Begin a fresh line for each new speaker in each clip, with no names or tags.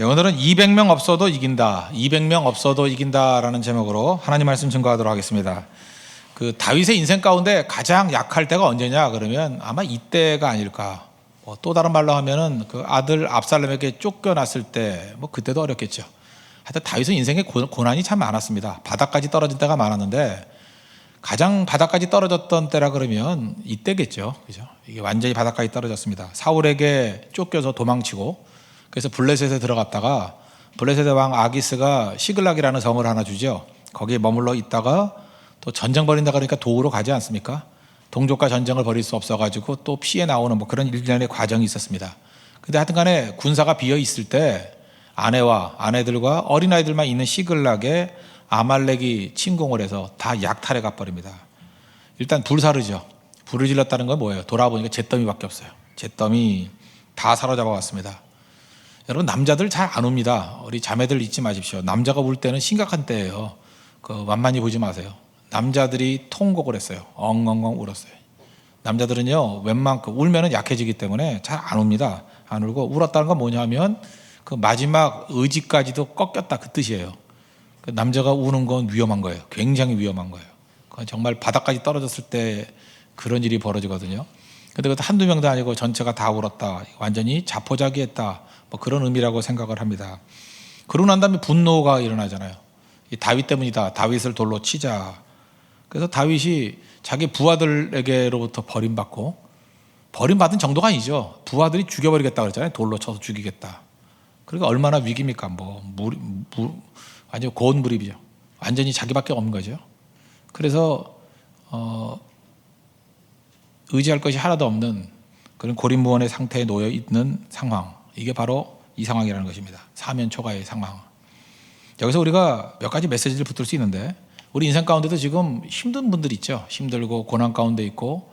오늘은 200명 없어도 이긴다, 200명 없어도 이긴다라는 제목으로 하나님 말씀 증거하도록 하겠습니다. 그 다윗의 인생 가운데 가장 약할 때가 언제냐 그러면 아마 이때가 아닐까. 또 다른 말로 하면은 그 아들 압살롬에게 쫓겨났을 때, 그때도 어렵겠죠. 하여튼 다윗은 인생에 고난이 참 많았습니다. 바닥까지 떨어진 때가 많았는데 가장 바닥까지 떨어졌던 때라 그러면 이때겠죠. 그죠? 이게 완전히 바닥까지 떨어졌습니다. 사울에게 쫓겨서 도망치고, 그래서 블레셋에 들어갔다가 블레셋의 왕 아기스가 시글락이라는 성을 하나 주죠. 거기에 머물러 있다가 또 전쟁 벌인다 그러니까 도우러 가지 않습니까? 동족과 전쟁을 벌일 수 없어가지고 또 피해 나오는 그런 일련의 과정이 있었습니다. 근데 하여튼 간에 군사가 비어 있을 때 아내와 아내들과 어린아이들만 있는 시글락에 아말렉이 침공을 해서 다 약탈해 가버립니다. 일단 불사르죠. 불을 질렀다는 건 뭐예요? 돌아보니까 잿더미밖에 없어요. 잿더미 다 사로잡아 왔습니다. 여러분, 남자들 잘 안 웁니다. 우리 자매들 잊지 마십시오. 남자가 울 때는 심각한 때예요. 만만히 보지 마세요. 남자들이 통곡을 했어요. 엉엉엉 울었어요. 남자들은요, 웬만큼 울면은 약해지기 때문에 잘 안 웁니다. 안 울고, 울었다는 건 뭐냐면 그 마지막 의지까지도 꺾였다, 그 뜻이에요. 남자가 우는 건 위험한 거예요. 굉장히 위험한 거예요. 정말 바닥까지 떨어졌을 때 그런 일이 벌어지거든요. 근데 그것도 한두 명도 아니고 전체가 다 울었다, 완전히 자포자기했다, 그런 의미라고 생각을 합니다. 그러고 난 다음에 분노가 일어나잖아요. 이 다윗 때문이다, 다윗을 돌로 치자. 그래서 다윗이 자기 부하들에게로부터 버림받은 정도가 아니죠. 부하들이 죽여버리겠다 그랬잖아요. 돌로 쳐서 죽이겠다. 그러니까 얼마나 위기입니까? 완전 고운 무립이죠. 완전히 자기밖에 없는 거죠. 그래서 의지할 것이 하나도 없는 그런 고립무원의 상태에 놓여 있는 상황, 이게 바로 이 상황이라는 것입니다. 사면초가의 상황. 여기서 우리가 몇 가지 메시지를 붙들 수 있는데, 우리 인생 가운데도 지금 힘든 분들 있죠. 힘들고 고난 가운데 있고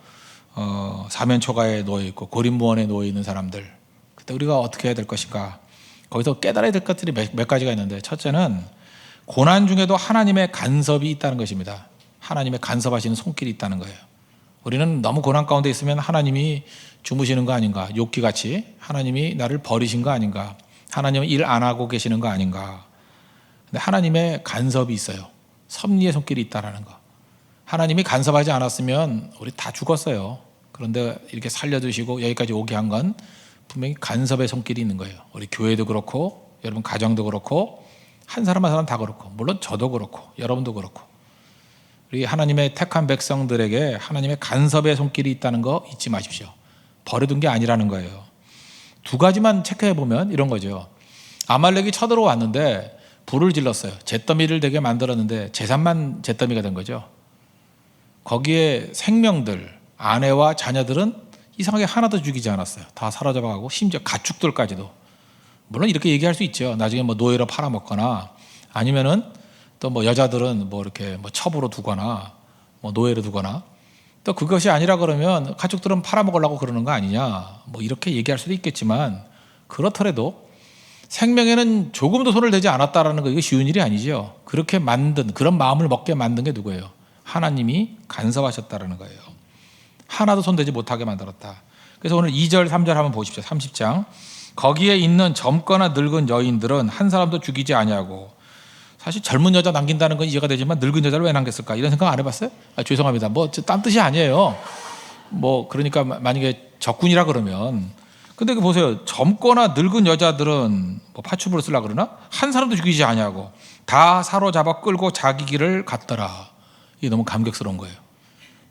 사면초가에 놓여 있고 고립무원에 놓여 있는 사람들, 그때 우리가 어떻게 해야 될 것인가. 거기서 깨달아야 될 것들이 몇 가지가 있는데, 첫째는 고난 중에도 하나님의 간섭이 있다는 것입니다. 하나님의 간섭하시는 손길이 있다는 거예요. 우리는 너무 고난 가운데 있으면 하나님이 주무시는 거 아닌가, 욥기같이 하나님이 나를 버리신 거 아닌가, 하나님은 일 안 하고 계시는 거 아닌가. 근데 하나님의 간섭이 있어요. 섭리의 손길이 있다는 거. 하나님이 간섭하지 않았으면 우리 다 죽었어요. 그런데 이렇게 살려두시고 여기까지 오게 한 건 분명히 간섭의 손길이 있는 거예요. 우리 교회도 그렇고, 여러분 가정도 그렇고, 한 사람 한 사람 다 그렇고, 물론 저도 그렇고 여러분도 그렇고, 우리 하나님의 택한 백성들에게 하나님의 간섭의 손길이 있다는 거 잊지 마십시오. 버려둔 게 아니라는 거예요. 두 가지만 체크해 보면 이런 거죠. 아말렉이 쳐들어왔는데 불을 질렀어요. 잿더미를 되게 만들었는데 재산만 잿더미가 된 거죠. 거기에 생명들, 아내와 자녀들은 이상하게 하나도 죽이지 않았어요. 다 사로잡아가고, 심지어 가축들까지도. 물론 이렇게 얘기할 수 있죠. 나중에 노예로 팔아먹거나, 아니면은 또 여자들은 이렇게 첩으로 두거나 노예로 두거나, 또 그것이 아니라 그러면 가축들은 팔아먹으려고 그러는 거 아니냐, 이렇게 얘기할 수도 있겠지만, 그렇더라도 생명에는 조금도 손을 대지 않았다라는 거, 이거 쉬운 일이 아니죠. 그렇게 만든, 그런 마음을 먹게 만든 게 누구예요? 하나님이 간섭하셨다라는 거예요. 하나도 손대지 못하게 만들었다. 그래서 오늘 2절 3절 한번 보십시오. 30장. 거기에 있는 젊거나 늙은 여인들은 한 사람도 죽이지 아니하고. 사실 젊은 여자 남긴다는 건 이해가 되지만 늙은 여자를 왜 남겼을까, 이런 생각 안 해봤어요? 죄송합니다. 딴 뜻이 아니에요. 그러니까 만약에 적군이라 그러면, 근데 보세요. 젊거나 늙은 여자들은 파추부로 쓰려고 그러나? 한 사람도 죽이지 아니하고 다 사로잡아 끌고 자기 길을 갔더라. 이게 너무 감격스러운 거예요.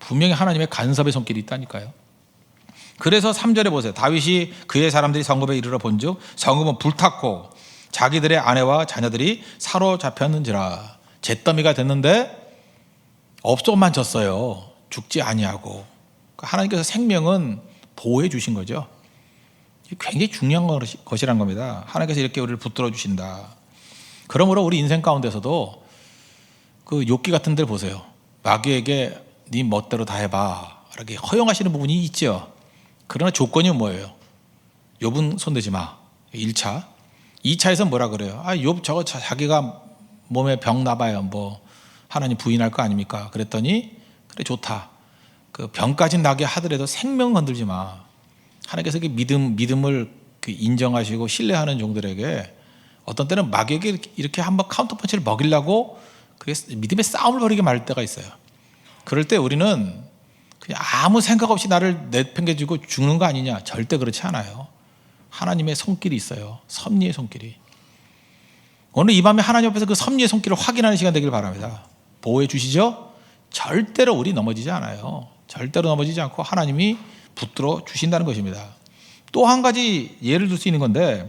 분명히 하나님의 간섭의 손길이 있다니까요. 그래서 3절에 보세요. 다윗이 그의 사람들이 성읍에 이르러 본즉 성읍은 불탔고 자기들의 아내와 자녀들이 사로잡혔는지라. 잿더미가 됐는데 업소만 졌어요. 죽지 아니하고. 하나님께서 생명은 보호해 주신 거죠. 굉장히 중요한 것이란 겁니다. 하나님께서 이렇게 우리를 붙들어 주신다. 그러므로 우리 인생 가운데서도 그 욥기 같은 데를 보세요. 마귀에게 네 멋대로 다 해봐, 이렇게 허용하시는 부분이 있죠. 그러나 조건이 뭐예요? 욥은 손대지 마. 1차. 2차에서 뭐라 그래요? 욥 저거 자기가 몸에 병 나봐요. 하나님 부인할 거 아닙니까? 그랬더니 그래 좋다. 그 병까지 나게 하더라도 생명 건들지 마. 하나님께서 그 믿음을 인정하시고 신뢰하는 종들에게 어떤 때는 마귀에게 이렇게 한번 카운터펀치를 먹이려고 그게 믿음의 싸움을 벌이게 말 때가 있어요. 그럴 때 우리는 그냥 아무 생각 없이 나를 내팽개치고 죽는 거 아니냐? 절대 그렇지 않아요. 하나님의 손길이 있어요. 섭리의 손길이. 오늘 이 밤에 하나님 앞에서 그 섭리의 손길을 확인하는 시간 되길 바랍니다. 보호해 주시죠? 절대로 우리 넘어지지 않아요. 절대로 넘어지지 않고 하나님이 붙들어 주신다는 것입니다. 또 한 가지 예를 들 수 있는 건데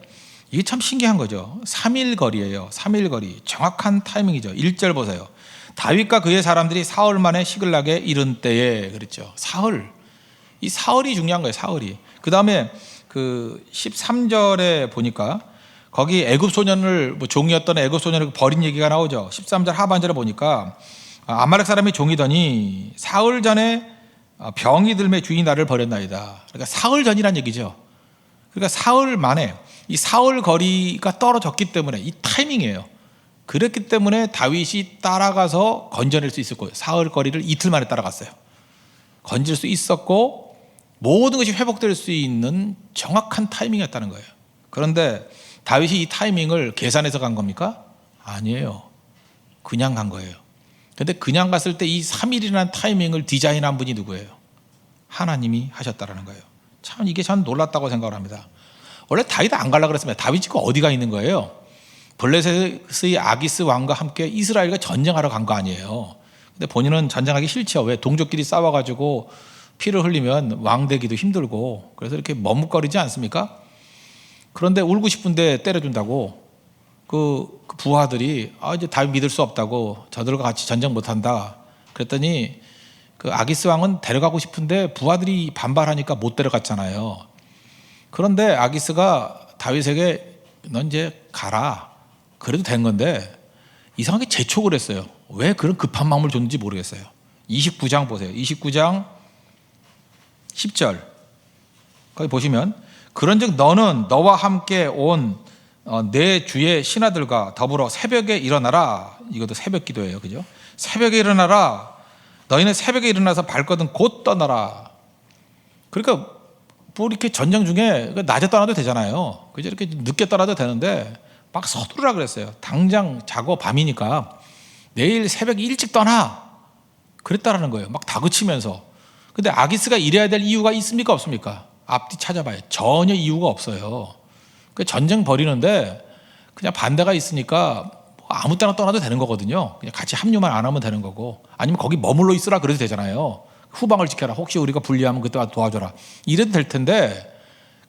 이게 참 신기한 거죠. 3일 거리예요. 3일 거리. 정확한 타이밍이죠. 1절 보세요. 다윗과 그의 사람들이 사흘 만에 시글락에 이른 때에 그랬죠. 사흘. 이 사흘이 중요한 거예요. 사흘이. 그 다음에 그 13절에 보니까 거기 애굽 소년을 종이었던 애굽 소년을 버린 얘기가 나오죠. 13절 하반절에 보니까 아말렉 사람이 종이더니 사흘 전에 병이 들매 주인이 나를 버렸나이다. 그러니까 사흘 전이란 얘기죠. 그러니까 사흘 만에 이 사흘 거리가 떨어졌기 때문에 이 타이밍이에요. 그랬기 때문에 다윗이 따라가서 건져낼 수 있었고 사흘 거리를 이틀 만에 따라갔어요. 건질 수 있었고 모든 것이 회복될 수 있는 정확한 타이밍이었다는 거예요. 그런데 다윗이 이 타이밍을 계산해서 간 겁니까? 아니에요. 그냥 간 거예요. 그런데 그냥 갔을 때 이 3일이라는 타이밍을 디자인한 분이 누구예요? 하나님이 하셨다라는 거예요. 참 이게 전 놀랐다고 생각을 합니다. 원래 다윗 안 가려고 그랬습니다. 다윗이 그 어디가 있는 거예요? 블레셋의 아기스 왕과 함께 이스라엘과 전쟁하러 간 거 아니에요. 근데 본인은 전쟁하기 싫죠. 왜? 동족끼리 싸워가지고 피를 흘리면 왕 되기도 힘들고 그래서 이렇게 머뭇거리지 않습니까? 그런데 울고 싶은데 때려준다고 그 부하들이 이제 다윗 믿을 수 없다고 저들과 같이 전쟁 못한다. 그랬더니 그 아기스 왕은 데려가고 싶은데 부하들이 반발하니까 못 데려갔잖아요. 그런데 아기스가 다윗에게 넌 이제 가라. 그래도 된 건데 이상하게 재촉을 했어요. 왜 그런 급한 마음을 줬는지 모르겠어요. 29장 보세요. 29장 10절 거기 보시면 그런즉 너는 너와 함께 온 내 주의 신하들과 더불어 새벽에 일어나라. 이것도 새벽 기도예요. 그죠? 새벽에 일어나라. 너희는 새벽에 일어나서 발거든 곧 떠나라. 그러니까 뭐 이렇게 전쟁 중에 낮에 떠나도 되잖아요. 그죠? 이렇게 늦게 떠나도 되는데 막 서두르라 그랬어요. 당장 자고 밤이니까 내일 새벽 일찍 떠나. 그랬다라는 거예요. 막 다그치면서. 근데 아기스가 이래야 될 이유가 있습니까? 없습니까? 앞뒤 찾아봐요. 전혀 이유가 없어요. 전쟁 벌이는데 그냥 반대가 있으니까 아무 때나 떠나도 되는 거거든요. 그냥 같이 합류만 안 하면 되는 거고 아니면 거기 머물러 있으라 그래도 되잖아요. 후방을 지켜라. 혹시 우리가 불리하면 그때 와서 도와줘라. 이래도 될 텐데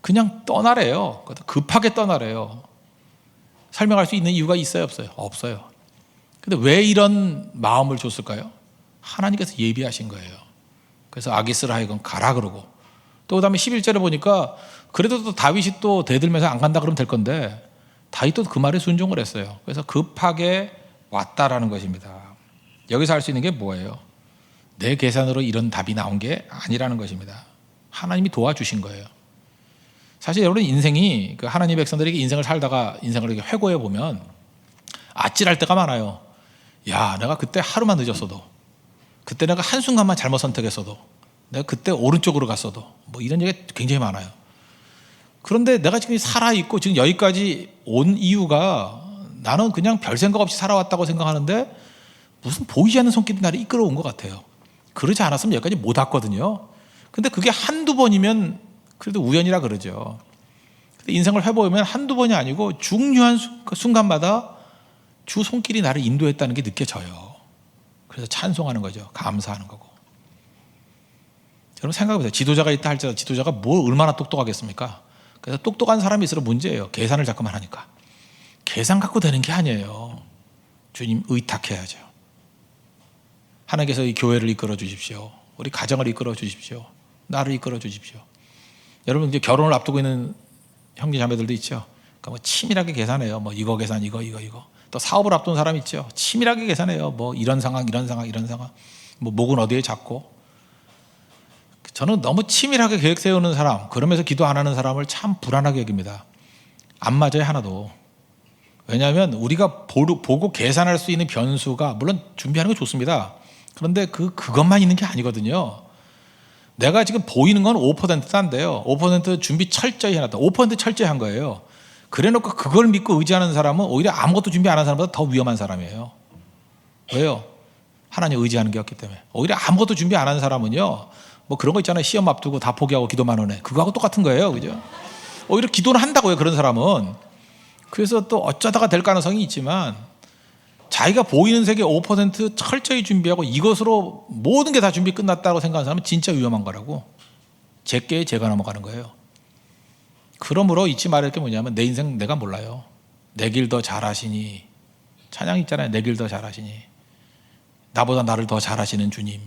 그냥 떠나래요. 급하게 떠나래요. 설명할 수 있는 이유가 있어요? 없어요? 없어요. 근데 왜 이런 마음을 줬을까요? 하나님께서 예비하신 거예요. 그래서 아기스를 하여금 가라 그러고 또 그다음에 11절에 보니까 그래도 또 다윗이 또 대들면서 안 간다 그러면 될 건데 다윗도 그 말에 순종을 했어요. 그래서 급하게 왔다라는 것입니다. 여기서 알 수 있는 게 뭐예요? 내 계산으로 이런 답이 나온 게 아니라는 것입니다. 하나님이 도와주신 거예요. 사실 여러분 인생이 그 하나님 백성들에게 인생을 살다가 인생을 이렇게 회고해 보면 아찔할 때가 많아요. 야, 내가 그때 하루만 늦었어도, 그때 내가 한순간만 잘못 선택했어도, 내가 그때 오른쪽으로 갔어도, 뭐 이런 얘기가 굉장히 많아요. 그런데 내가 지금 살아있고 지금 여기까지 온 이유가 나는 그냥 별 생각 없이 살아왔다고 생각하는데 무슨 보이지 않는 손길이 나를 이끌어온 것 같아요. 그러지 않았으면 여기까지 못 왔거든요. 근데 그게 한두 번이면 그래도 우연이라 그러죠. 근데 인생을 해보면 한두 번이 아니고 중요한 순간마다 주 손길이 나를 인도했다는 게 느껴져요. 그래서 찬송하는 거죠. 감사하는 거고. 여러분 생각해보세요. 지도자가 있다 할지라도 지도자가 뭘 얼마나 똑똑하겠습니까? 그래서 똑똑한 사람이 있으면 문제예요. 계산을 자꾸만 하니까. 계산 갖고 되는 게 아니에요. 주님 의탁해야죠. 하나님께서 이 교회를 이끌어 주십시오. 우리 가정을 이끌어 주십시오. 나를 이끌어 주십시오. 여러분 이제 결혼을 앞두고 있는 형제 자매들도 있죠. 그러니까 뭐 치밀하게 계산해요. 뭐 이거 계산 이거. 또 사업을 앞둔 사람 있죠. 치밀하게 계산해요. 뭐 이런 상황. 뭐 목은 어디에 잡고. 저는 너무 치밀하게 계획 세우는 사람, 그러면서 기도 안 하는 사람을 참 불안하게 여깁니다. 안 맞아요, 하나도. 왜냐하면 우리가 보고 계산할 수 있는 변수가 물론 준비하는 게 좋습니다. 그런데 그것만 있는 게 아니거든요. 내가 지금 보이는 건 5%도 안 돼요. 5% 준비 철저히 해놨다. 5% 철저히 한 거예요. 그래놓고 그걸 믿고 의지하는 사람은 오히려 아무것도 준비 안 한 사람보다 더 위험한 사람이에요. 왜요? 하나님 의지하는 게 없기 때문에. 오히려 아무것도 준비 안 한 사람은요, 뭐 그런 거 있잖아요. 시험 앞두고 다 포기하고 기도만 하네. 그거하고 똑같은 거예요. 그죠? 오히려 기도는 한다고요. 그런 사람은. 그래서 또 어쩌다가 될 가능성이 있지만 자기가 보이는 세계 5% 철저히 준비하고 이것으로 모든 게 다 준비 끝났다고 생각하는 사람은 진짜 위험한 거라고. 제게 제가 넘어가는 거예요. 그러므로 잊지 말할 게 뭐냐면 내 인생 내가 몰라요. 내 길 더 잘하시니. 찬양 있잖아요. 내 길 더 잘하시니. 나보다 나를 더 잘하시는 주님.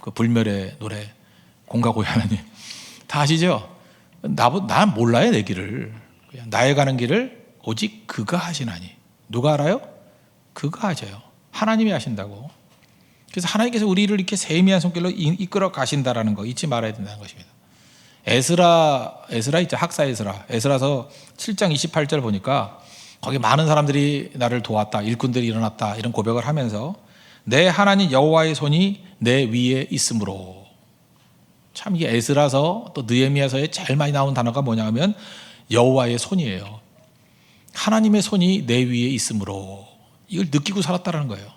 그 불멸의 노래 공과 고의 하나님 다 아시죠? 난 몰라요. 내 길을. 그냥 나의 가는 길을 오직 그가 하시나니. 누가 알아요? 그가 하셔요. 하나님이 하신다고. 그래서 하나님께서 우리를 이렇게 세미한 손길로 이끌어 가신다라는 거 잊지 말아야 된다는 것입니다. 에스라 있죠. 학사 에스라서 7장 28절 보니까 거기 많은 사람들이 나를 도왔다. 일꾼들이 일어났다. 이런 고백을 하면서 내 하나님 여호와의 손이 내 위에 있으므로. 참 이게 에스라서 또 느헤미야서에 제일 많이 나온 단어가 뭐냐면 여호와의 손이에요. 하나님의 손이 내 위에 있으므로. 이걸 느끼고 살았다는 거예요.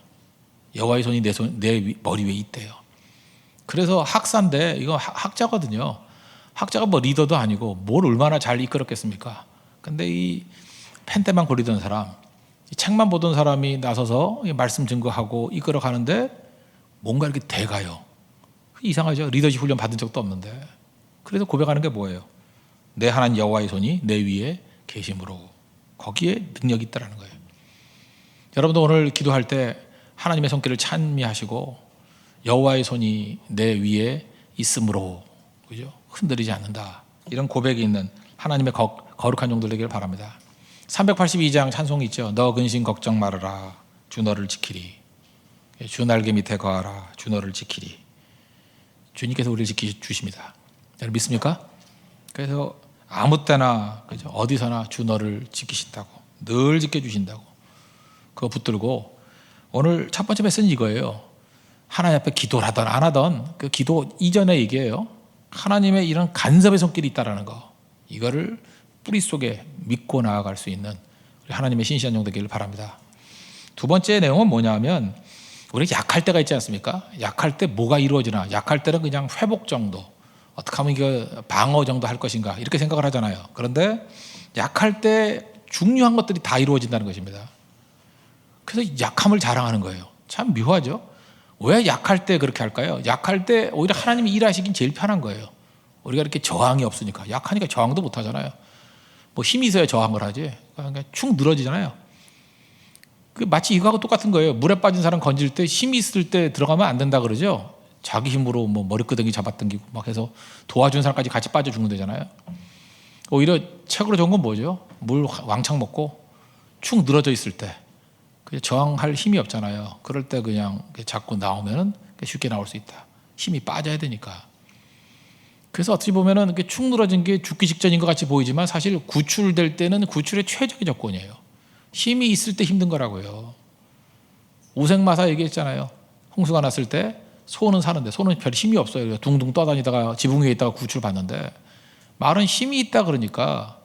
여호와의 손이 내 머리 위에 있대요. 그래서 학사인데 이거 학자거든요. 학자가 뭐 리더도 아니고 뭘 얼마나 잘 이끌었겠습니까? 근데 이 펜대만 고리던 사람, 이 책만 보던 사람이 나서서 말씀 증거하고 이끌어 가는데 뭔가 이렇게 돼가요. 이상하죠. 리더십 훈련 받은 적도 없는데. 그래서 고백하는 게 뭐예요? 내 하나님 여호와의 손이 내 위에 계심으로. 거기에 능력이 있다는 거예요. 여러분도 오늘 기도할 때 하나님의 손길을 찬미하시고 여호와의 손이 내 위에 있으므로, 그죠? 흔들리지 않는다. 이런 고백이 있는 하나님의 거룩한 종들 되기를 바랍니다. 382장 찬송이 있죠. 너 근심 걱정 말아라. 주 너를 지키리. 주 날개 밑에 거하라. 주 너를 지키리. 주님께서 우리를 지키주십니다. 여러분 믿습니까? 그래서 아무 때나 그죠? 어디서나 주 너를 지키신다고. 늘 지켜주신다고. 그거 붙들고 오늘 첫 번째 메시지는 이거예요. 하나님 앞에 기도를 하던 안 하던 그 기도 이전에 얘기해요. 하나님의 이런 간섭의 손길이 있다는 거. 이거를 뿌리 속에 믿고 나아갈 수 있는 하나님의 신실한 종 되기를 바랍니다. 두 번째 내용은 뭐냐면 우리 약할 때가 있지 않습니까? 약할 때 뭐가 이루어지나. 약할 때는 그냥 회복 정도. 어떻게 하면 이거 방어 정도 할 것인가 이렇게 생각을 하잖아요. 그런데 약할 때 중요한 것들이 다 이루어진다는 것입니다. 그래서 약함을 자랑하는 거예요. 참 묘하죠? 왜 약할 때 그렇게 할까요? 약할 때 오히려 하나님이 일하시긴 제일 편한 거예요. 우리가 이렇게 저항이 없으니까. 약하니까 저항도 못 하잖아요. 뭐 힘이 있어야 저항을 하지. 그러니까 축 늘어지잖아요. 그 마치 이거하고 똑같은 거예요. 물에 빠진 사람 건질 때 힘이 있을 때 들어가면 안 된다 그러죠. 자기 힘으로 뭐 머리끄댕이 잡아당기고 막 해서 도와준 사람까지 같이 빠져 죽는다잖아요. 오히려 책으로 좋은 건 뭐죠? 물 왕창 먹고 축 늘어져 있을 때 저항할 힘이 없잖아요. 그럴 때 그냥 자꾸 나오면은 쉽게 나올 수 있다. 힘이 빠져야 되니까. 그래서 어떻게 보면은 축 늘어진 게 죽기 직전인 것 같이 보이지만 사실 구출될 때는 구출의 최적의 조건이에요. 힘이 있을 때 힘든 거라고요. 우생마사 얘기했잖아요. 홍수가 났을 때 소는 사는데 소는 별 힘이 없어요. 둥둥 떠다니다가 지붕 위에 있다가 구출받는데 말은 힘이 있다 그러니까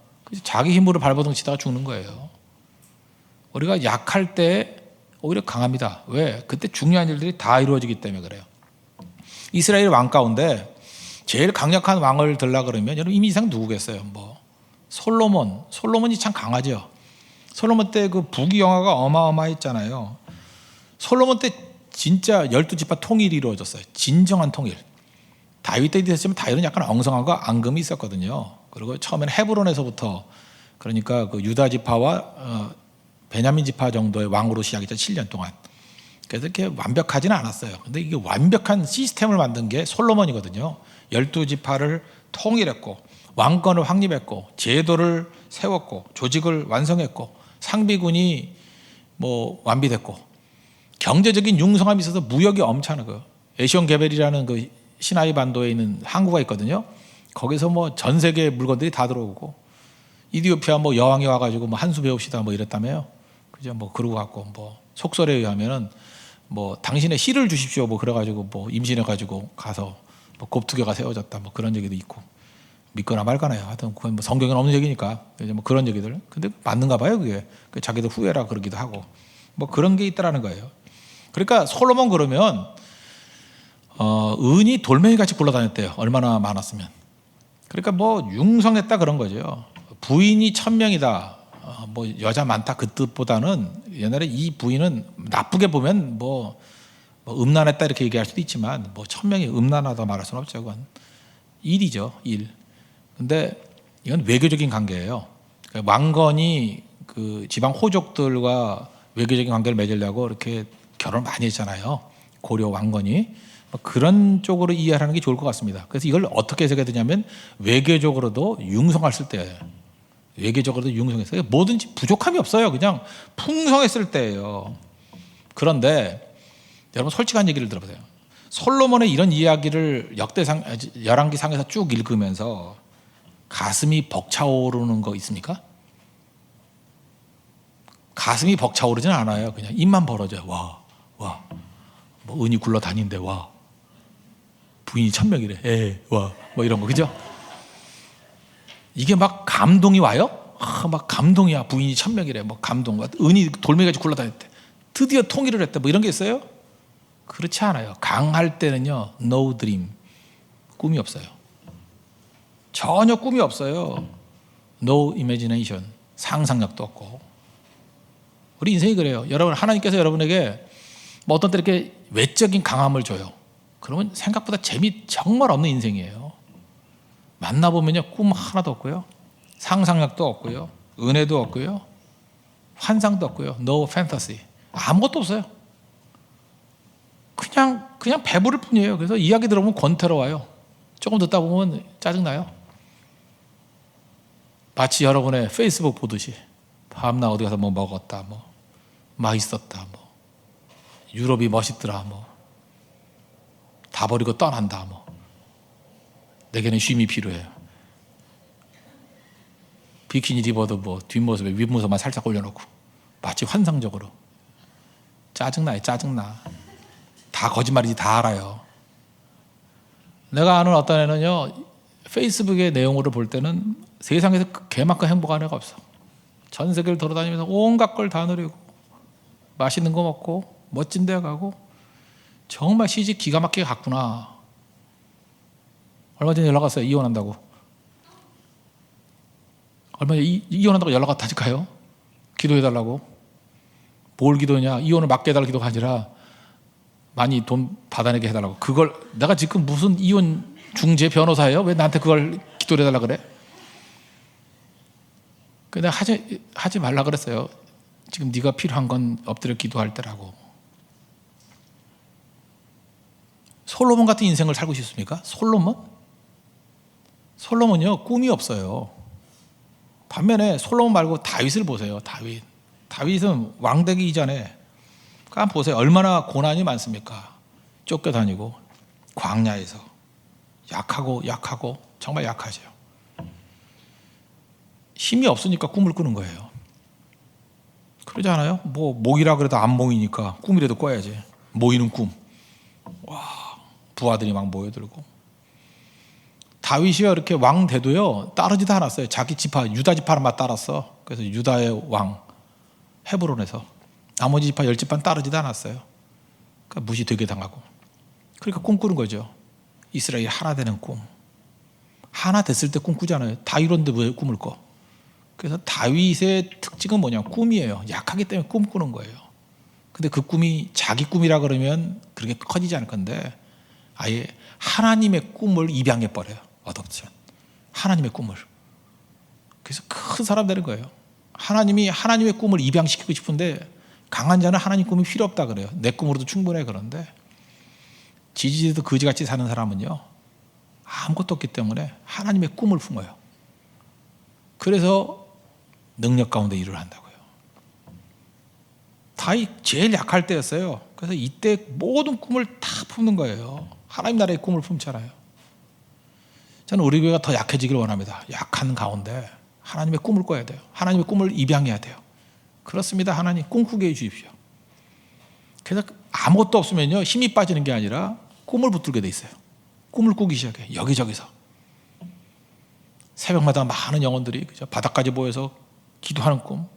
자기 힘으로 발버둥 치다가 죽는 거예요. 우리가 약할 때 오히려 강합니다. 왜? 그때 중요한 일들이 다 이루어지기 때문에 그래요. 이스라엘 왕 가운데 제일 강력한 왕을 들라 그러면 여러분 이미 이상 누구겠어요? 뭐 솔로몬이 참 강하죠. 솔로몬 때 그 부귀영화가 어마어마했잖아요. 솔로몬 때 진짜 12지파 통일이 이루어졌어요. 진정한 통일. 다윗 때 됐지만 다윗은 약간 엉성한 거 앙금이 있었거든요. 그리고 처음에는 헤브론에서부터 그러니까 그 유다 지파와 베냐민 지파 정도의 왕으로 시작했죠. 7년 동안. 그래서 이렇게 완벽하지는 않았어요. 근데 이게 완벽한 시스템을 만든 게 솔로몬이거든요. 12지파를 통일했고 왕권을 확립했고 제도를 세웠고 조직을 완성했고 상비군이 뭐 완비됐고 경제적인 융성함이 있어서 무역이 엄청난 거예요. 에시온 게벨이라는 그 시나이 반도에 있는 항구가 있거든요. 거기서 뭐 전 세계 물건들이 다 들어오고 이디오피아 뭐 여왕이 와가지고 뭐 한수 배웁시다 뭐 이랬다며요. 그죠? 뭐 그러고 갖고 뭐 속설에 의하면은 뭐 당신의 씨를 주십시오 뭐 그래가지고 뭐 임신해가지고 가서 뭐 곱두개가 세워졌다 뭐 그런 얘기도 있고 믿거나 말거나요. 하여튼 그건 뭐 성경에는 없는 얘기니까 이제 뭐 그런 얘기들. 근데 맞는가 봐요, 그게. 자기들 후회라 그러기도 하고 뭐 그런 게 있다라는 거예요. 그러니까 솔로몬 그러면 은이 돌멩이 같이 굴러다녔대요. 얼마나 많았으면. 그러니까 뭐 융성했다 그런 거죠. 부인이 1000명이다. 뭐 여자 많다 그 뜻보다는 옛날에 이 부인은 나쁘게 보면 뭐 음란했다 이렇게 얘기할 수도 있지만 뭐 1000명이 음란하다 말할 수는 없죠. 그건 일이죠, 일. 근데 이건 외교적인 관계예요. 그러니까 왕건이 그 지방 호족들과 외교적인 관계를 맺으려고 이렇게 결혼을 많이 했잖아요. 고려 왕건이. 그런 쪽으로 이해하는 게 좋을 것 같습니다. 그래서 이걸 어떻게 해석해야 되냐면 외교적으로도 융성했을 때, 외교적으로도 융성했어요. 뭐든지 부족함이 없어요. 그냥 풍성했을 때예요. 그런데 여러분 솔직한 얘기를 들어보세요. 솔로몬의 이런 이야기를 역대상 열왕기상에서 쭉 읽으면서 가슴이 벅차오르는 거 있습니까? 가슴이 벅차오르지는 않아요. 그냥 입만 벌어져요. 와, 뭐 은이 굴러다닌데 와, 부인이 1000명이래. 와, 뭐 이런 거 그죠? 이게 막 감동이 와요? 막 감동이야. 부인이 1000명이래. 뭐 감동. 은이 돌멩이같이 굴러다녔대. 드디어 통일을 했대. 뭐 이런 게 있어요? 그렇지 않아요. 강할 때는요, no dream. 꿈이 없어요. 전혀 꿈이 없어요. No imagination. 상상력도 없고. 우리 인생이 그래요. 여러분, 하나님께서 여러분에게 뭐 어떤 때 이렇게 외적인 강함을 줘요. 그러면 생각보다 재미 정말 없는 인생이에요. 만나보면요, 꿈 하나도 없고요. 상상력도 없고요. 은혜도 없고요. 환상도 없고요. No fantasy. 아무것도 없어요. 그냥 배부를 뿐이에요. 그래서 이야기 들어보면 권태로워요. 조금 듣다 보면 짜증나요. 마치 여러분의 페이스북 보듯이 밤낮 어디 가서 뭐 먹었다, 뭐 맛있었다, 뭐 유럽이 멋있더라, 뭐 다 버리고 떠난다, 뭐 내게는 쉼이 필요해요. 비키니 입어도 뭐 뒷모습에 윗모습만 살짝 올려놓고 마치 환상적으로. 짜증나요. 짜증나. 다 거짓말인지 다 알아요. 내가 아는 어떤 애는요, 페이스북의 내용으로 볼 때는 세상에서 걔만큼 행복한 애가 없어. 전 세계를 돌아다니면서 온갖 걸 다 누리고 맛있는 거 먹고 멋진 데 가고 정말 시집 기가 막히게 갔구나. 얼마 전에 연락 왔어요. 이혼한다고. 얼마 전에 이혼한다고 연락 왔다니까요. 기도해달라고. 뭘 기도냐? 이혼을 막게 해달라고 기도가 아니라 많이 돈 받아내게 해달라고. 그걸 내가 지금 무슨 이혼 중재 변호사예요? 왜 나한테 그걸 기도를 해달라 그래? 근데 하지 말라 그랬어요. 지금 네가 필요한 건 엎드려 기도할 때라고. 솔로몬 같은 인생을 살고 싶습니까? 솔로몬이요, 꿈이 없어요. 반면에 솔로몬 말고 다윗을 보세요. 다윗은 왕 되기 이전에 한번 보세요. 얼마나 고난이 많습니까? 쫓겨다니고 광야에서 약하고 정말 약하죠. 힘이 없으니까 꿈을 꾸는 거예요. 그러지 않아요? 뭐 목이라 그래도 안 모이니까 꿈이라도 꿔야지. 모이는 꿈. 와, 부하들이 막 모여들고. 다윗이요, 이렇게 왕 돼도요 따르지도 않았어요. 자기 지파, 유다 지파만 따랐어. 그래서 유다의 왕 헤브론에서 나머지 지파 10지파는 따르지도 않았어요. 그러니까 무시되게 당하고. 그러니까 꿈꾸는 거죠. 이스라엘이 하나 되는 꿈. 하나 됐을 때 꿈꾸잖아요. 다 이런데 왜 꿈을 꿔? 그래서 다윗의 특징은 뭐냐? 꿈이에요. 약하기 때문에 꿈꾸는 거예요. 근데 그 꿈이 자기 꿈이라 그러면 그렇게 커지지 않을 건데 아예 하나님의 꿈을 입양해 버려요. 어둡션. 하나님의 꿈을. 그래서 큰 사람 되는 거예요. 하나님이 하나님의 꿈을 입양시키고 싶은데 강한 자는 하나님 꿈이 필요 없다 그래요. 내 꿈으로도 충분해. 그런데 지지도 거지같이 사는 사람은요, 아무것도 없기 때문에 하나님의 꿈을 품어요. 그래서 능력 가운데 일을 한다고요. 다윗 제일 약할 때였어요. 그래서 이때 모든 꿈을 다 품는 거예요. 하나님 나라의 꿈을 품잖아요. 저는 우리 교회가 더 약해지길 원합니다. 약한 가운데 하나님의 꿈을 꿔야 돼요. 하나님의 꿈을 입양해야 돼요. 그렇습니다. 하나님 꿈꾸게 해주십시오. 그래서 아무것도 없으면요, 힘이 빠지는 게 아니라 꿈을 붙들게 돼 있어요. 꿈을 꾸기 시작해. 여기저기서. 새벽마다 많은 영혼들이 그죠? 바닥까지 모여서 기도하는 꿈,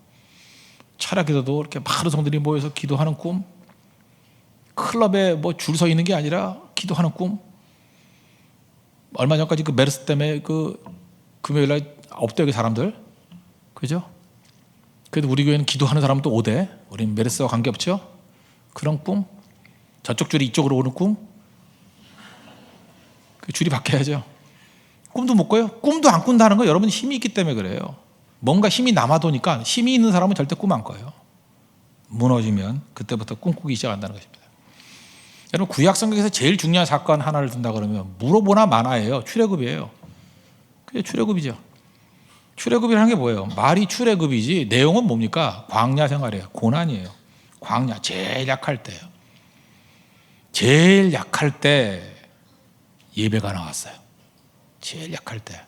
철야 기도도 이렇게 많은 성들이 모여서 기도하는 꿈, 클럽에 뭐 줄 서 있는 게 아니라 기도하는 꿈. 얼마 전까지 그 메르스 때문에 그 금요일날 없대요, 그 사람들. 그죠? 그래도 우리 교회는 기도하는 사람도 오대. 우리는 메르스와 관계없죠? 그런 꿈. 저쪽 줄이 이쪽으로 오는 꿈. 그 줄이 바뀌어야죠. 꿈도 못 꿔요. 꿈도 안 꾼다는 건 여러분 힘이 있기 때문에 그래요. 뭔가 힘이 남아도니까 힘이 있는 사람은 절대 꿈 안 꿔요. 무너지면 그때부터 꿈꾸기 시작한다는 것입니다. 여러분 구약 성경에서 제일 중요한 사건 하나를 든다 그러면 물어보나 마나예요. 출애굽이에요. 그게 출애굽이죠. 출애굽이라는 게 뭐예요? 말이 출애굽이지 내용은 뭡니까? 광야 생활이에요. 고난이에요. 광야 제일 약할 때예요. 제일 약할 때 예배가 나왔어요. 제일 약할 때.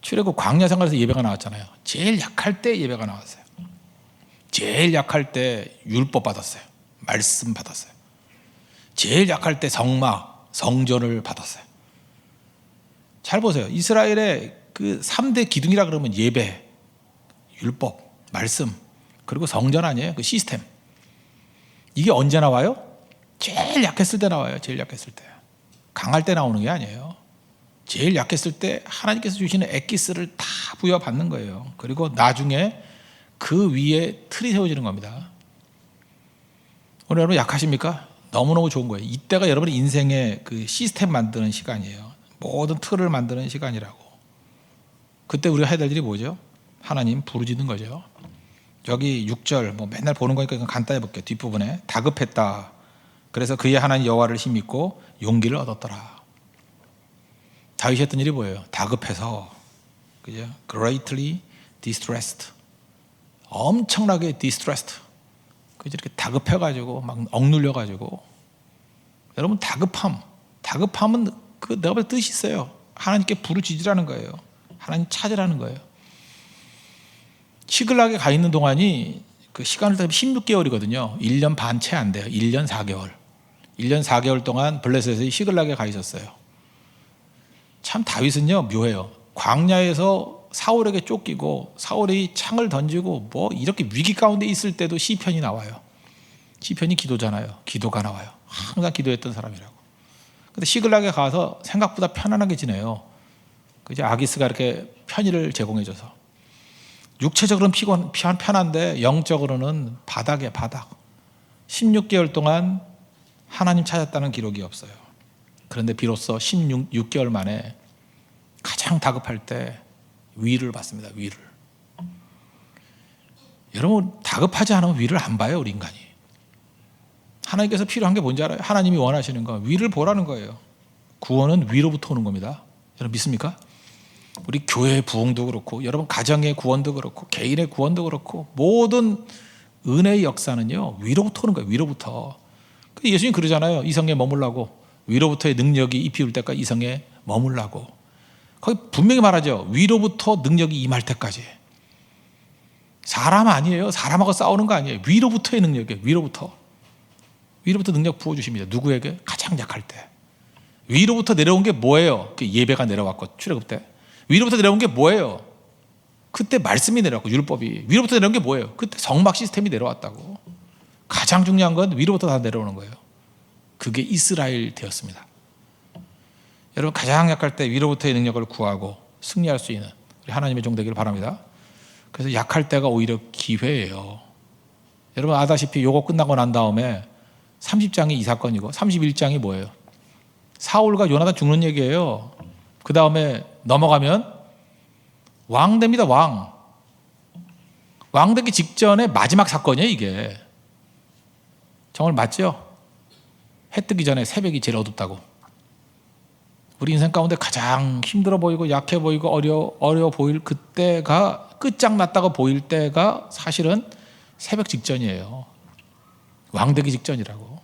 출애굽 광야 생활에서 예배가 나왔잖아요. 제일 약할 때 예배가 나왔어요. 제일 약할 때 율법 받았어요. 말씀 받았어요. 제일 약할 때 성전을 받았어요. 잘 보세요. 이스라엘의 그 3대 기둥이라 그러면 예배, 율법, 말씀, 그리고 성전 아니에요? 그 시스템. 이게 언제 나와요? 제일 약했을 때 나와요. 제일 약했을 때. 강할 때 나오는 게 아니에요. 제일 약했을 때 하나님께서 주시는 엑기스를 다 부여받는 거예요. 그리고 나중에 그 위에 틀이 세워지는 겁니다. 오늘 여러분 약하십니까? 너무너무 좋은 거예요. 이때가 여러분의 인생의 그 시스템 만드는 시간이에요. 모든 틀을 만드는 시간이라고. 그때 우리가 해야 될 일이 뭐죠? 하나님 부르짖는 거죠. 여기 6절 뭐 맨날 보는 거니까 간단히 볼게요. 뒷부분에 다급했다. 그래서 그의 하나님 여호와를 힘입고 용기를 얻었더라. 다윗이 했던 일이 뭐예요? 다급해서, 그죠? Greatly distressed. 엄청나게 distressed. 그죠? 이렇게 다급해가지고 막 억눌려가지고. 여러분 다급함은 그 내가 볼 때 뜻이 있어요. 하나님께 부르짖으라는 거예요. 하나님 찾으라는 거예요. 시글락에 가 있는 동안이 그 시간을 따지면 16개월이거든요. 1년 반 채 안 돼요. 1년 4개월. 1년 4개월 동안 블레셋의 시글락에 가 있었어요. 참 다윗은요 묘해요. 광야에서 사울에게 쫓기고 사울이 창을 던지고 뭐 이렇게 위기 가운데 있을 때도 시편이 나와요. 시편이 기도잖아요. 기도가 나와요. 항상 기도했던 사람이라고. 근데 시글락에 가서 생각보다 편안하게 지내요. 그죠? 아기스가 이렇게 편의를 제공해줘서. 육체적으로는 편한데 영적으로는 바닥에 바닥. 16개월 동안 하나님 찾았다는 기록이 없어요. 그런데 비로소 16개월 만에 가장 다급할 때 위를 받습니다. 위를. 여러분 다급하지 않으면 위를 안 봐요. 우리 인간이. 하나님께서 필요한 게 뭔지 알아요? 하나님이 원하시는 거 위를 보라는 거예요. 구원은 위로부터 오는 겁니다. 여러분 믿습니까? 우리 교회의 부흥도 그렇고 여러분 가정의 구원도 그렇고 개인의 구원도 그렇고 모든 은혜의 역사는요 위로부터 오는 거예요. 위로부터. 예수님 그러잖아요. 이성에 머물라고. 위로부터의 능력이 입히울 때까지 이성에 머물라고. 거기 분명히 말하죠. 위로부터 능력이 임할 때까지. 사람 아니에요. 사람하고 싸우는 거 아니에요. 위로부터의 능력이에요. 위로부터 능력 부어주십니다. 누구에게? 가장 약할 때. 위로부터 내려온 게 뭐예요? 그 예배가 내려왔고 출애굽 때. 위로부터 내려온 게 뭐예요? 그때 말씀이 내려왔고 율법이. 위로부터 내려온 게 뭐예요? 그때 성막 시스템이 내려왔다고. 가장 중요한 건 위로부터 다 내려오는 거예요. 그게 이스라엘 되었습니다. 여러분 가장 약할 때 위로부터의 능력을 구하고 승리할 수 있는 우리 하나님의 종 되기를 바랍니다. 그래서 약할 때가 오히려 기회예요. 여러분 아다시피 요거 끝나고 난 다음에 30장이 이 사건이고 31장이 뭐예요? 사울과 요나단 죽는 얘기예요. 그 다음에 넘어가면 왕 됩니다. 왕 되기 직전에 마지막 사건이에요. 이게 정말 맞죠? 해 뜨기 전에 새벽이 제일 어둡다고. 우리 인생 가운데 가장 힘들어 보이고 약해 보이고 어려워 보일 그때가 끝장났다고 보일 때가 사실은 새벽 직전이에요. 왕 되기 직전이라고.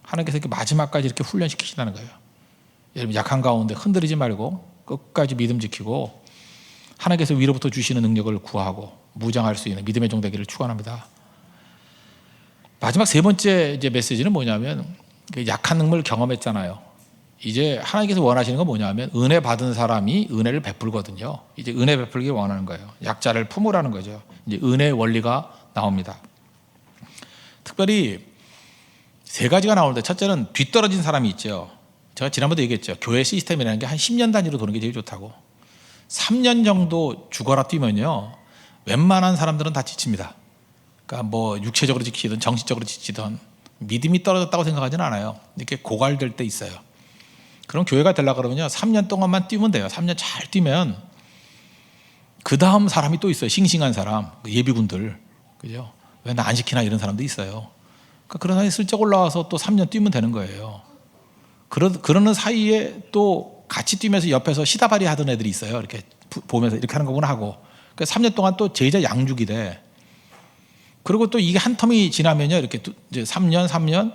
하나님께서 이렇게 마지막까지 이렇게 훈련시키신다는 거예요. 여러분 약한 가운데 흔들리지 말고 끝까지 믿음 지키고 하나님께서 위로부터 주시는 능력을 구하고 무장할 수 있는 믿음의 종 되기를 축원합니다. 마지막 세 번째 이제 메시지는 뭐냐면 약한 능력을 경험했잖아요. 이제 하나님께서 원하시는 건 뭐냐면 은혜 받은 사람이 은혜를 베풀거든요. 이제 은혜 베풀기 원하는 거예요. 약자를 품으라는 거죠. 이제 은혜의 원리가 나옵니다. 특별히 세 가지가 나오는데 첫째는 뒤떨어진 사람이 있죠. 제가 지난번에 얘기했죠. 교회 시스템이라는 게 한 10년 단위로 도는 게 제일 좋다고. 3년 정도 죽어라 뛰면요, 웬만한 사람들은 다 지칩니다. 그러니까 뭐 육체적으로 지치든 정신적으로 지치든 믿음이 떨어졌다고 생각하지는 않아요. 이렇게 고갈될 때 있어요. 그럼 교회가 되려고 그러면요, 3년 동안만 뛰면 돼요. 3년 잘 뛰면 그 다음 사람이 또 있어요. 싱싱한 사람, 예비군들, 그죠? 왜 나 안 시키나 이런 사람도 있어요. 그러니까 그런 사람이 슬쩍 올라와서 또 3년 뛰면 되는 거예요. 그러는 사이에 또 같이 뛰면서 옆에서 시다발이 하던 애들이 있어요. 이렇게 보면서 이렇게 하는 거구나 하고. 그러니까 3년 동안 또 제자 양육이 돼. 그리고 또 이게 한 텀이 지나면요, 이렇게 이제 3년,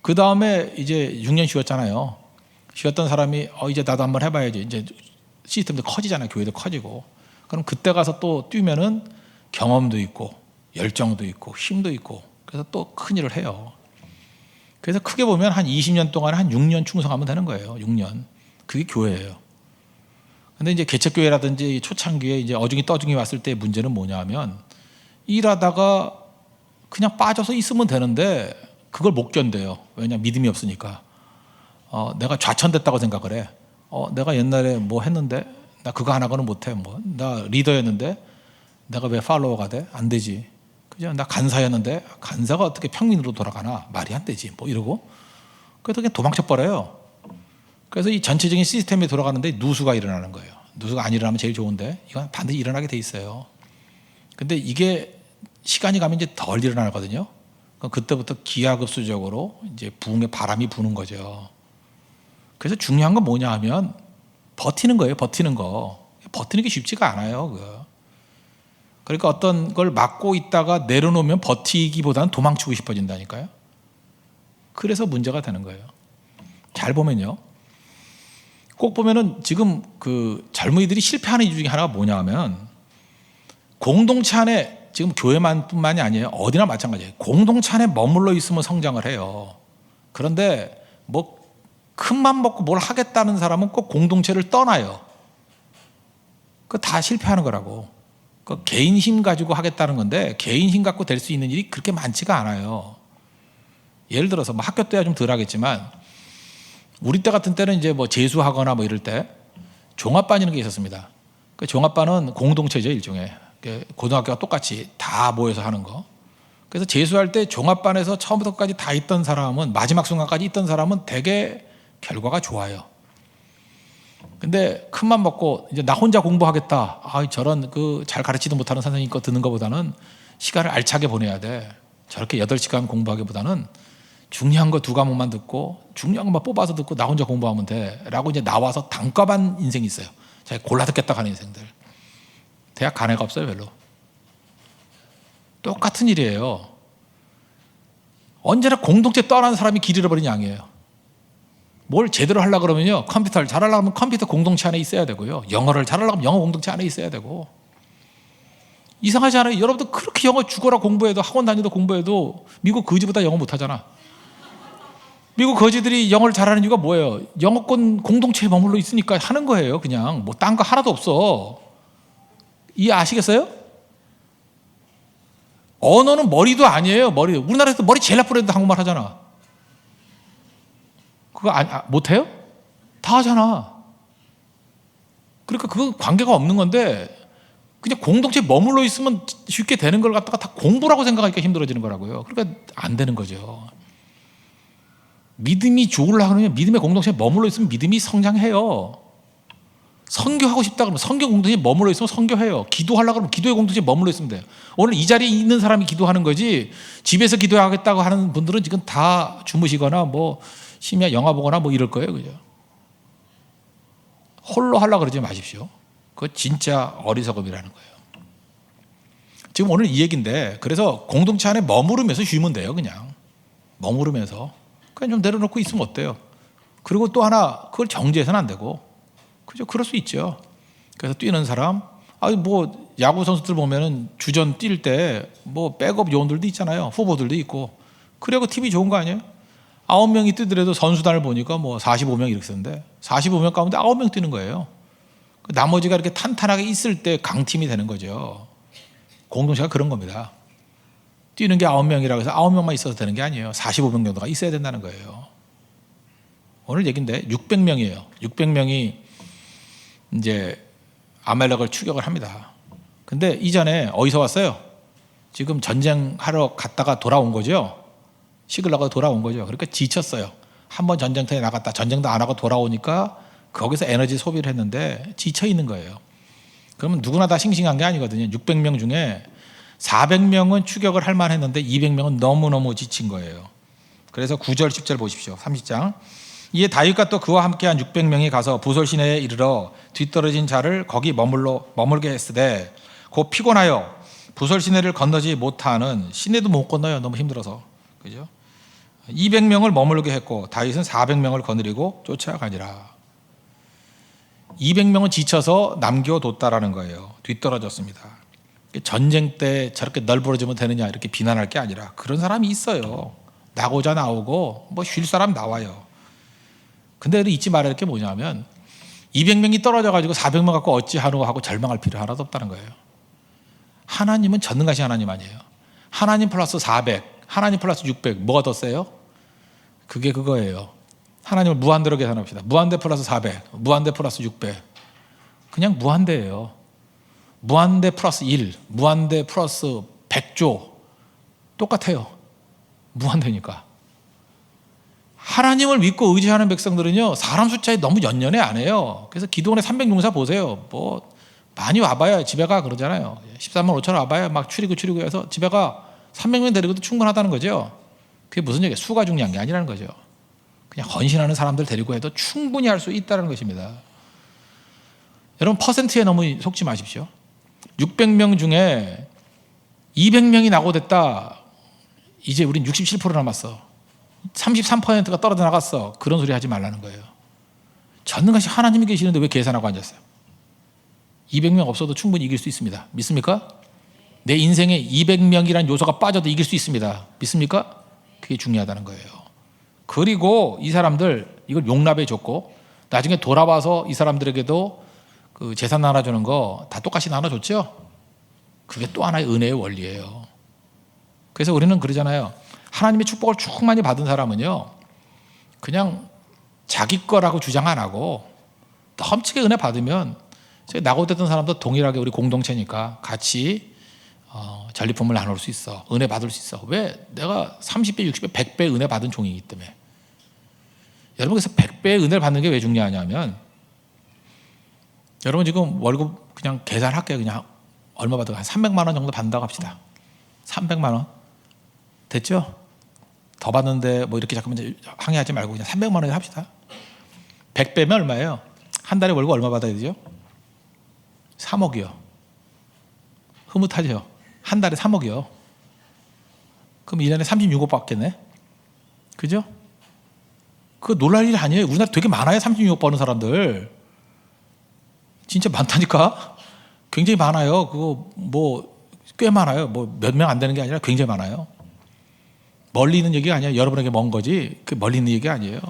그 다음에 이제 6년 쉬었잖아요. 쉬었던 사람이 이제 나도 한번 해봐야지. 이제 시스템도 커지잖아요. 교회도 커지고. 그럼 그때 가서 또 뛰면은 경험도 있고 열정도 있고 힘도 있고, 그래서 또 큰 일을 해요. 그래서 크게 보면 한 20년 동안 한 6년 충성하면 되는 거예요. 6년. 그게 교회예요. 근데 이제 개척교회라든지 초창기에 이제 어중이 떠중이 왔을 때 문제는 뭐냐면, 일하다가 그냥 빠져서 있으면 되는데 그걸 못 견뎌요. 왜냐, 믿음이 없으니까. 내가 좌천됐다고 생각을 해. 내가 옛날에 뭐 했는데 나 그거 하나고는 못해. 뭐 나 리더였는데 내가 왜 팔로워가 돼? 안 되지. 그죠? 나 간사였는데 간사가 어떻게 평민으로 돌아가나? 말이 안 되지. 뭐 이러고. 그래서 그냥 도망쳐 버려요. 그래서 이 전체적인 시스템이 돌아가는데 누수가 일어나는 거예요. 누수가 안 일어나면 제일 좋은데 이건 반드시 일어나게 돼 있어요. 근데 이게 시간이 가면 이제 덜 일어나거든요. 그럼 그때부터 기하급수적으로 이제 부흥의 바람이 부는 거죠. 그래서 중요한 건 뭐냐 하면 버티는 거예요. 버티는 거. 버티는 게 쉽지가 않아요. 그거. 그러니까 어떤 걸 막고 있다가 내려놓으면 버티기보다는 도망치고 싶어진다니까요. 그래서 문제가 되는 거예요. 잘 보면요, 꼭 보면은 지금 그 젊은이들이 실패하는 이유 중에 하나가 뭐냐 하면, 공동체 안에, 지금 교회만뿐만이 아니에요. 어디나 마찬가지예요. 공동체 안에 머물러 있으면 성장을 해요. 그런데 뭐 큰맘 먹고 뭘 하겠다는 사람은 꼭 공동체를 떠나요. 그거 다 실패하는 거라고. 그 개인 힘 가지고 하겠다는 건데 개인 힘 갖고 될 수 있는 일이 그렇게 많지가 않아요. 예를 들어서 뭐 학교 때야 좀 덜 하겠지만, 우리 때 같은 때는 이제 뭐 재수하거나 뭐 이럴 때 종합반이라는 게 있었습니다. 그 종합반은 공동체죠, 일종의. 고등학교가 똑같이 다 모여서 하는 거. 그래서 재수할 때 종합반에서 처음부터 까지 다 있던 사람은, 마지막 순간까지 있던 사람은 되게 결과가 좋아요. 근데 큰맘 먹고 이제 나 혼자 공부하겠다. 저런 그 잘 가르치도 못하는 선생님 거 듣는 것보다는 시간을 알차게 보내야 돼. 저렇게 8시간 공부하기보다는 중요한 거 2과목만 듣고 중요한 것만 뽑아서 듣고 나 혼자 공부하면 돼. 라고 이제 나와서 단과반 인생이 있어요. 자기 골라 듣겠다 하는 인생들. 대학 간 애가 없어요, 별로. 똑같은 일이에요. 언제나 공동체 떠나는 사람이 길 잃어버린 양이에요. 뭘 제대로 하려고 그러면요, 컴퓨터를 잘하려고 하면 컴퓨터 공동체 안에 있어야 되고요, 영어를 잘하려고 하면 영어 공동체 안에 있어야 되고. 이상하지 않아요? 여러분들 그렇게 영어 죽어라 공부해도, 학원 다니도 공부해도 미국 거지보다 영어 못하잖아. 미국 거지들이 영어를 잘하는 이유가 뭐예요? 영어권 공동체에 머물러 있으니까 하는 거예요. 그냥 뭐 딴 거 하나도 없어. 이해 아시겠어요? 언어는 머리도 아니에요. 머리. 우리나라에서 머리 제일 나쁜 애도 한국말 하잖아. 그거 못해요? 다 하잖아. 그러니까 그건 관계가 없는 건데, 그냥 공동체에 머물러 있으면 쉽게 되는 걸 갖다가 다 공부라고 생각하니까 힘들어지는 거라고요. 그러니까 안 되는 거죠. 믿음이 좋으려고 하면 믿음의 공동체에 머물러 있으면 믿음이 성장해요. 선교하고 싶다 그러면 선교 공동체에 머물러 있으면 선교해요. 기도하려고 그러면 기도의 공동체에 머물러 있으면 돼요. 오늘 이 자리에 있는 사람이 기도하는 거지, 집에서 기도하겠다고 하는 분들은 지금 다 주무시거나 뭐 심야 영화 보거나 뭐 이럴 거예요. 그죠? 홀로 하려고 그러지 마십시오. 그거 진짜 어리석음이라는 거예요. 지금 오늘 이 얘기인데, 그래서 공동체 안에 머무르면서 쉬면 돼요. 그냥 머무르면서 그냥 좀 내려놓고 있으면 어때요? 그리고 또 하나, 그걸 정죄해서는 안 되고, 그죠? 그럴 수 있죠. 그래서 뛰는 사람, 뭐 야구 선수들 보면은 주전 뛸 때 뭐 백업 요원들도 있잖아요. 후보들도 있고. 그래고 팀이 좋은 거 아니에요? 9명이 뛰더라도 선수단을 보니까 뭐 45명 이렇게 쓰는데 45명 가운데 9명 뛰는 거예요. 나머지가 이렇게 탄탄하게 있을 때 강팀이 되는 거죠. 공동체가 그런 겁니다. 뛰는 게 9명이라고 해서 9명만 있어도 되는 게 아니에요. 45명 정도가 있어야 된다는 거예요. 오늘 얘기인데 600명이에요. 600명이 이제 아말렉을 추격을 합니다. 근데 이전에 어디서 왔어요? 지금 전쟁하러 갔다가 돌아온 거죠. 시글라가 돌아온 거죠. 그러니까 지쳤어요. 한번 전쟁터에 나갔다 전쟁도 안 하고 돌아오니까 거기서 에너지 소비를 했는데 지쳐 있는 거예요. 그러면 누구나 다 싱싱한 게 아니거든요. 600명 중에 400명은 추격을 할 만했는데 200명은 너무너무 지친 거예요. 그래서 9절 10절 보십시오. 30장. 이에 다윗과 또 그와 함께한 600명이 가서 부솔 시내에 이르러 뒤떨어진 자를 거기 머물게 했으되 곧 피곤하여 부솔 시내를 건너지 못하는, 시내도 못 건너요. 너무 힘들어서. 그죠? 200명을 머물게 했고 다윗은 400명을 거느리고 쫓아가니라. 200명은 지쳐서 남겨뒀다라는 거예요. 뒤떨어졌습니다. 전쟁 때 저렇게 널브러지면 되느냐 이렇게 비난할 게 아니라 그런 사람이 있어요. 나고자 나오고 뭐 쉴 사람 나와요. 근데 잊지 말아야 할 게 뭐냐면 200명이 떨어져가지고 400명 갖고 어찌하노 하고 절망할 필요 하나도 없다는 거예요. 하나님은 전능하신 하나님 아니에요. 하나님 플러스 400, 하나님 플러스 600 뭐가 더 세요? 그게 그거예요. 하나님을 무한대로 계산합시다. 무한대 플러스 400, 무한대 플러스 600 그냥 무한대예요. 무한대 플러스 1, 무한대 플러스 100조 똑같아요. 무한대니까. 하나님을 믿고 의지하는 백성들은요, 사람 숫자에 너무 연연해 안 해요. 그래서 기도원의 300용사 보세요. 뭐 많이 와봐야 집에 가 그러잖아요. 13만 5천 와봐야 막 추리고 해서 집에 가 300명 데리고도 충분하다는 거죠. 그게 무슨 얘기예요? 수가 중요한 게 아니라는 거죠. 그냥 헌신하는 사람들 데리고 해도 충분히 할 수 있다는 것입니다. 여러분 퍼센트에 너무 속지 마십시오. 600명 중에 200명이 낙오됐다. 이제 우린 67% 남았어. 33%가 떨어져 나갔어. 그런 소리 하지 말라는 거예요. 전능하신 하나님이 계시는데 왜 계산하고 앉았어요? 200명 없어도 충분히 이길 수 있습니다. 믿습니까? 내 인생에 200명이라는 요소가 빠져도 이길 수 있습니다. 믿습니까? 그게 중요하다는 거예요. 그리고 이 사람들 이걸 용납해 줬고 나중에 돌아와서 이 사람들에게도 그 재산 나눠주는 거 다 똑같이 나눠줬죠. 그게 또 하나의 은혜의 원리예요. 그래서 우리는 그러잖아요. 하나님의 축복을 충만히 받은 사람은요, 그냥 자기 거라고 주장 안 하고 넘치게 은혜 받으면 낙오됐던 사람도 동일하게 우리 공동체니까 같이 전리품을 나눌 수 있어. 은혜 받을 수 있어. 왜? 내가 30배, 60배, 100배 은혜 받은 종이기 때문에. 여러분 그래서 100배의 은혜를 받는 게 왜 중요하냐면 여러분 지금 월급 그냥 계산할게요. 그냥 얼마 받아요? 한 300만 원 정도 받는다고 합시다. 300만 원. 됐죠? 더 받는데 뭐 이렇게 잠깐만 항의하지 말고 그냥 300만 원에 합시다. 100배면 얼마예요? 한 달에 월급 얼마 받아야 되죠? 3억이요. 흐뭇하죠? 한 달에 3억이요. 그럼 1년에 36억 받겠네? 그죠? 그거 놀랄 일 아니에요. 우리나라 되게 많아요. 36억 버는 사람들. 진짜 많다니까? 굉장히 많아요. 그거 뭐 꽤 많아요. 뭐 몇 명 안 되는 게 아니라 굉장히 많아요. 멀리 있는 얘기가 아니에요. 여러분에게 먼 거지. 그 멀리 있는 얘기가 아니에요.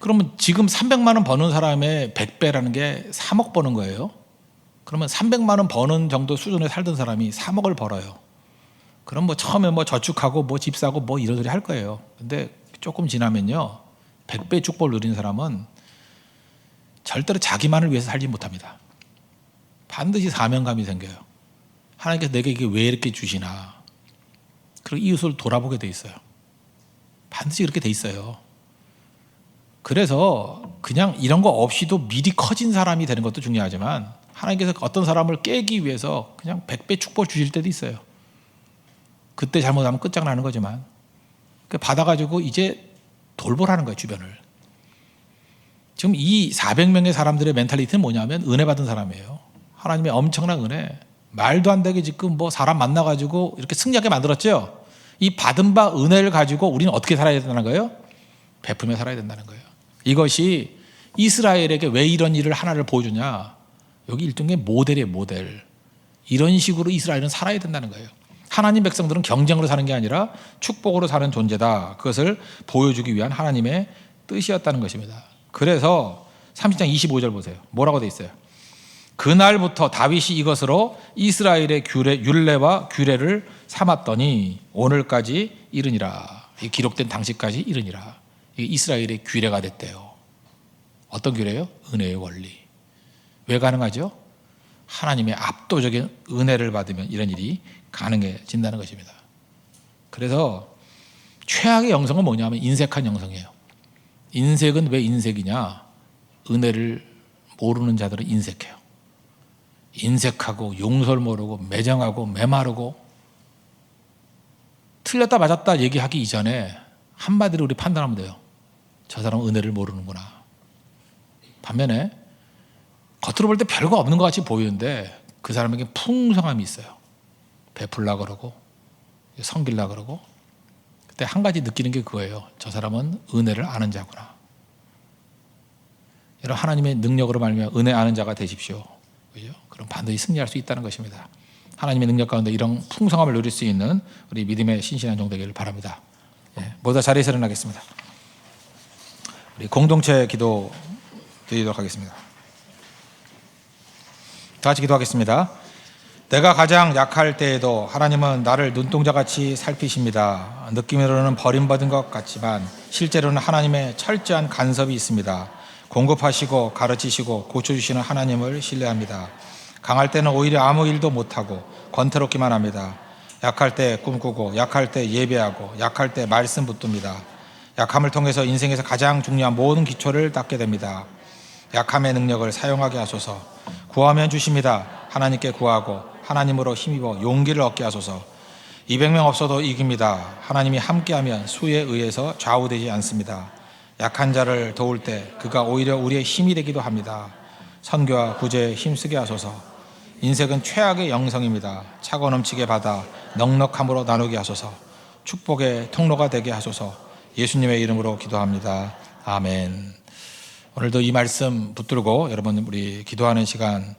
그러면 지금 300만 원 버는 사람의 100배라는 게 3억 버는 거예요. 그러면 300만 원 버는 정도 수준에 살던 사람이 3억을 벌어요. 그럼 뭐 처음에 뭐 저축하고 뭐 집 사고 뭐 이런 소리 할 거예요. 근데 조금 지나면요, 100배 축복을 누리는 사람은 절대로 자기만을 위해서 살지 못합니다. 반드시 사명감이 생겨요. 하나님께서 내게 이게 왜 이렇게 주시나. 그리고 이웃을 돌아보게 돼 있어요. 반드시 그렇게 돼 있어요. 그래서 그냥 이런 거 없이도 미리 커진 사람이 되는 것도 중요하지만 하나님께서 어떤 사람을 깨기 위해서 그냥 100배 축복을 주실 때도 있어요. 그때 잘못하면 끝장나는 거지만 받아가지고 이제 돌보라는 거예요. 주변을. 지금 이 400명의 사람들의 멘탈리티는 뭐냐면 은혜 받은 사람이에요. 하나님의 엄청난 은혜. 말도 안 되게 지금 뭐 사람 만나가지고 이렇게 승리하게 만들었죠. 이 받은 바 은혜를 가지고 우리는 어떻게 살아야 된다는 거예요? 베풀며 살아야 된다는 거예요. 이것이 이스라엘에게 왜 이런 일을 하나를 보여주냐. 여기 일종의 모델이에요. 모델. 이런 식으로 이스라엘은 살아야 된다는 거예요. 하나님 백성들은 경쟁으로 사는 게 아니라 축복으로 사는 존재다. 그것을 보여주기 위한 하나님의 뜻이었다는 것입니다. 그래서 30장 25절 보세요. 뭐라고 돼 있어요? 그날부터 다윗이 이것으로 이스라엘의 율례와 규례를 삼았더니 오늘까지 이르니라. 이 기록된 당시까지 이르니라. 이게 이스라엘의 규례가 됐대요. 어떤 규례요? 은혜의 원리. 왜 가능하죠? 하나님의 압도적인 은혜를 받으면 이런 일이 가능해진다는 것입니다. 그래서 최악의 영성은 뭐냐면 인색한 영성이에요. 인색은 왜 인색이냐? 은혜를 모르는 자들은 인색해요. 인색하고 용서를 모르고 매정하고 메마르고 틀렸다 맞았다 얘기하기 이전에 한마디로 우리 판단하면 돼요. 저 사람은 은혜를 모르는구나. 반면에 겉으로 볼 때 별거 없는 것 같이 보이는데 그 사람에게 풍성함이 있어요. 베풀라 그러고 섬길라 그러고. 그때 한 가지 느끼는 게 그거예요. 저 사람은 은혜를 아는 자구나. 이런 하나님의 능력으로 말미암아 은혜 아는 자가 되십시오. 그죠? 그럼 반드시 승리할 수 있다는 것입니다. 하나님의 능력 가운데 이런 풍성함을 누릴 수 있는 우리 믿음의 신실한 종 되기를 바랍니다. 모두 자리에서 일어나겠습니다. 우리 공동체 기도 드리도록 하겠습니다. 다 같이 기도하겠습니다. 내가 가장 약할 때에도 하나님은 나를 눈동자같이 살피십니다. 느낌으로는 버림받은 것 같지만 실제로는 하나님의 철저한 간섭이 있습니다. 공급하시고 가르치시고 고쳐주시는 하나님을 신뢰합니다. 강할 때는 오히려 아무 일도 못하고 권태롭기만 합니다. 약할 때 꿈꾸고 약할 때 예배하고 약할 때 말씀 붙듭니다. 약함을 통해서 인생에서 가장 중요한 모든 기초를 닦게 됩니다. 약함의 능력을 사용하게 하소서. 구하면 주십니다. 하나님께 구하고 하나님으로 힘입어 용기를 얻게 하소서. 200명 없어도 이깁니다. 하나님이 함께하면 수에 의해서 좌우되지 않습니다. 약한 자를 도울 때 그가 오히려 우리의 힘이 되기도 합니다. 선교와 구제에 힘쓰게 하소서. 인생은 최악의 영성입니다. 차고 넘치게 받아 넉넉함으로 나누게 하소서. 축복의 통로가 되게 하소서. 예수님의 이름으로 기도합니다. 아멘. 오늘도 이 말씀 붙들고 여러분 우리 기도하는 시간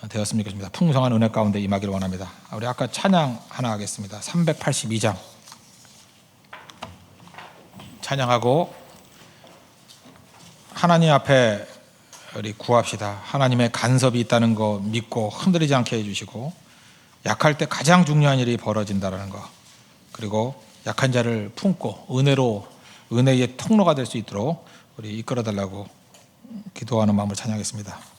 되었으면 좋겠습니다. 풍성한 은혜 가운데 임하기를 원합니다. 우리 아까 찬양 하나 하겠습니다. 382장 찬양하고 하나님 앞에 우리 구합시다. 하나님의 간섭이 있다는 거 믿고 흔들리지 않게 해주시고 약할 때 가장 중요한 일이 벌어진다는 거, 그리고 약한 자를 품고 은혜의 통로가 될 수 있도록 우리 이끌어달라고 기도하는 마음으로 찬양하겠습니다.